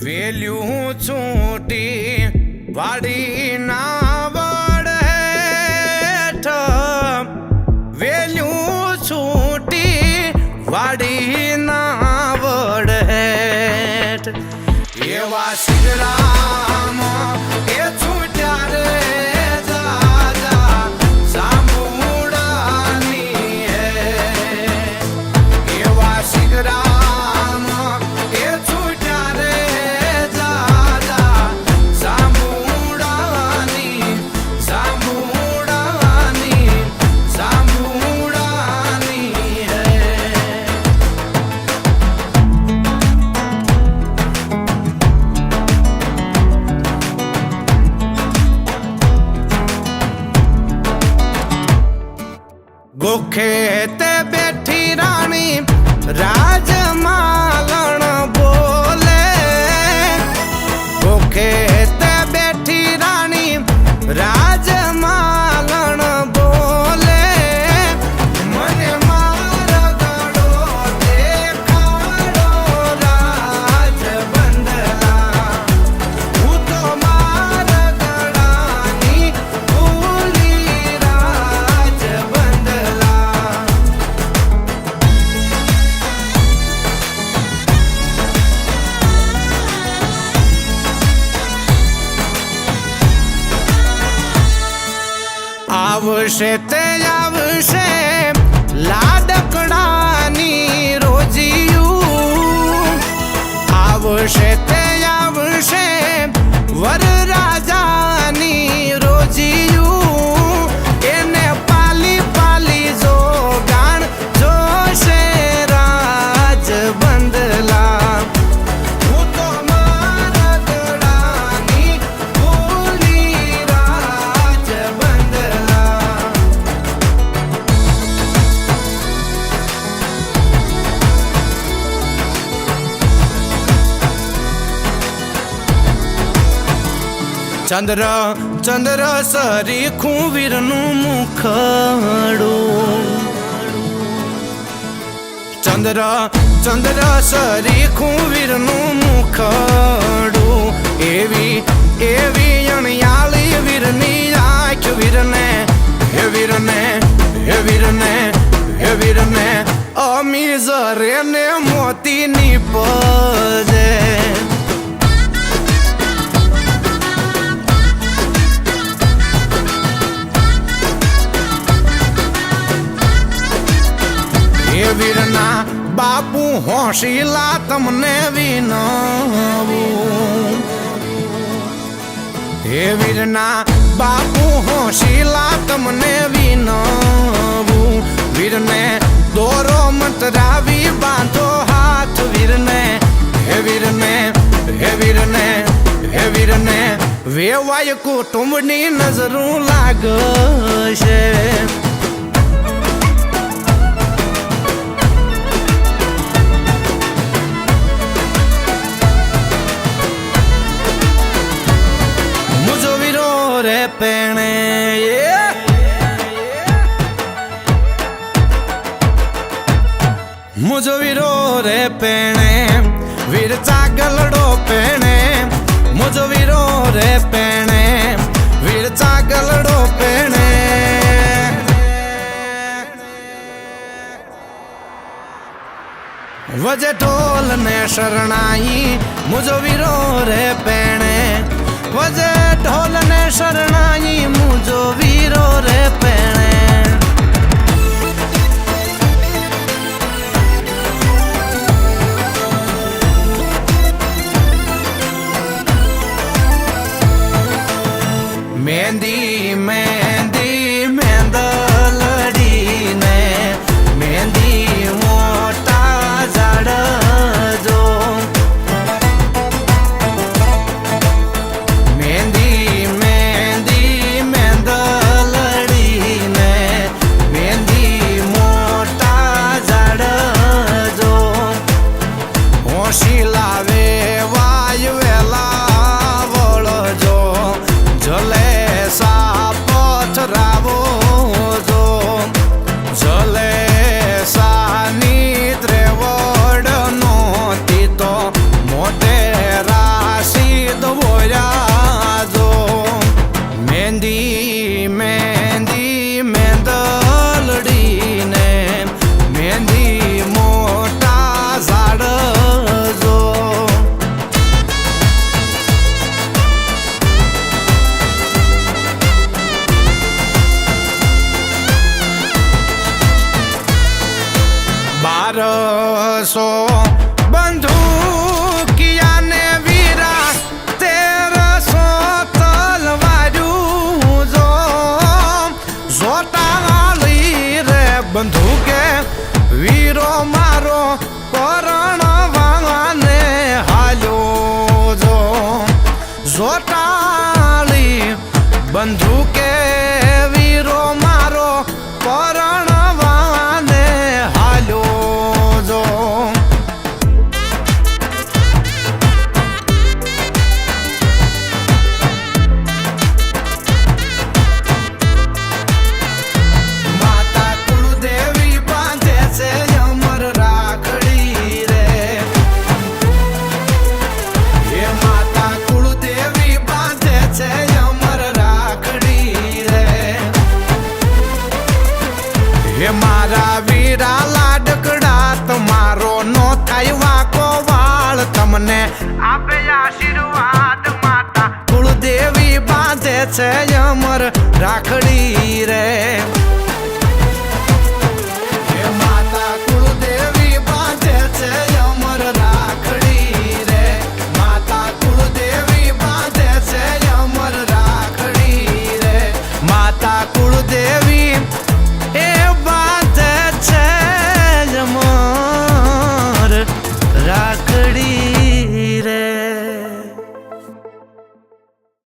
value છૂટી વાડી ના વડ હેઠ વેલ્યું છૂટી વાડી ના વડ હેઠ એવા સિદ્ધરામ એ છૂટ્યા રે गोखे ते बैठी रानी राजमालन बोले गोखे ते बैठी रानी राजमालन बोले मने मारगड़ो देखाड़ो राज बंदला हूँ तो मारगड़ानी भूली राज आवशे ते आवशे लाडकड़ानी रोजिયું आवशे ते आवशे वरराजानी रोजिયું એને પાલી પાલી જોગાણ જોશે રાજ બંદલા હું તો મારગડાની ભૂલી રાજ બંદલા चंद्र चंद्र सरीखું વીરનું મુખડું ચંદ્ર ચંદ્ર સરીખું વીરનું મુખડું એવી એવી અણિયાળી વીરની આંખ વીરને હે વીરને હે વીરને હે વીરને અમીઝરે ને મોતીની પજે વીરના બાપુ હોશીલા તમને વિનવું હે વીરના બાપુ હોશીલા તમને વિનવું વીરને દોરો મંતરાવી બાંધો હાથ વીરને હે વીરને હે વીરને હે વીરને વેવાય કુટુંબની નજરું લાગશે रे पेणे मुझो वीरो रे पेणे वीर चागलड़ो पेणे मुझो वीरो रे पेणे वीर चागलड़ो पेणे वजे ढोल ने शरणाई मुझो वीरो रे पेणे वजे ढोल ने शरणाई मुझो वीरो रे पेणे मेहंदी मेहंदी मेहंदलड़ी ने मेहंदी मोटा जड़ जो मेहंदी मेहंदी मेहंदलड़ी ने मेहंदी मोटा जड़ जो होशी लावे वायु वेला वोलो जो झले पथरावो जो झले सा निद्रे वड नोती तो मोटेरा જોયા જો મહેંદી મહેંદી મેંદલડીને મહેંદી મોટા ઝાડ જો બારસો બંધુકિયા ને વીરા 1300 તલવાર્યું જો જોટાળી રે બંધુકે વીરો મારો પરણવાને હાલ્યો જો જોટાળી બંધુકે વીરો મારો પરણવાને હાલ્યો જો માતા કુળદેવી બાંધે છે અમર રાખડી રે એ માતા કુળદેવી બાંધે છે અમર રાખડી રે એ મારા વીરા લાડકડા તમારો નો થાય વાકો વાળ તમને આપે આશીર્વાદ માતા કુળદેવી બાંધે છે અમર રાખડી રે એ માતા કુળદેવી બાંધે છે અમર રાખડી રે માતા કુળદેવી બાંધે છે અમર રાખડી રે માતા કુળદેવી